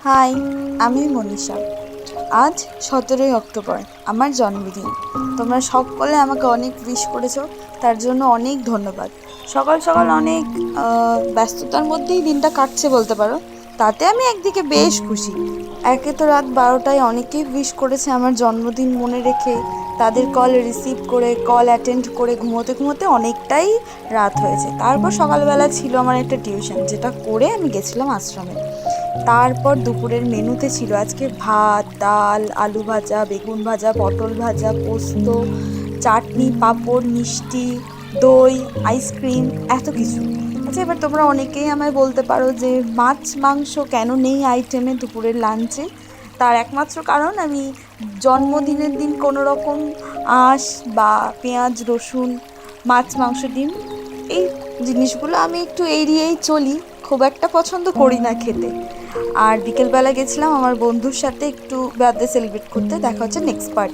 High, আমি মনীষা। আজ 17ই October, আমার জন্মদিন। তোমরা সকলে আমাকে অনেক উইশ করেছো, তার জন্য অনেক ধন্যবাদ। সকাল সকাল অনেক ব্যস্ততার মধ্যেই দিনটা কাটছে বলতে পারো, তাতে আমি একদিকে বেশ খুশি। একে তো রাত 12টায় অনেকেই উইশ করেছে আমার জন্মদিন মনে রেখে, তাদের কল রিসিভ করে কল অ্যাটেন্ড করে ঘুমোতে ঘুমোতে অনেকটাই রাত হয়েছে। তারপর সকালবেলা ছিল আমার একটা টিউশন, যেটা করে আমি গেছিলাম আশ্রমে। তারপর দুপুরের মেনুতে ছিল আজকে ভাত, ডাল, আলু ভাজা, বেগুন ভাজা, পটল ভাজা, পোস্ত, চাটনি, পাঁপড়, মিষ্টি, দই, আইসক্রিম, এত কিছু। আচ্ছা, এবার তোমরা অনেকেই আমায় বলতে পারো যে মাছ মাংস কেন নেই আইটেমে দুপুরের লাঞ্চে। তার একমাত্র কারণ, আমি জন্মদিনের দিন কোনো রকম আঁশ বা পেঁয়াজ রসুন, মাছ মাংস ডিম, এই জিনিসগুলো আমি একটু এড়িয়েই চলি, খুব একটা পছন্দ করি না খেতে। আর বিকেলবেলা গেছিলাম আমার বন্ধুর সাথে একটু বার্থডে সেলিব্রেট করতে। দেখা হচ্ছে নেক্সট পার্টে।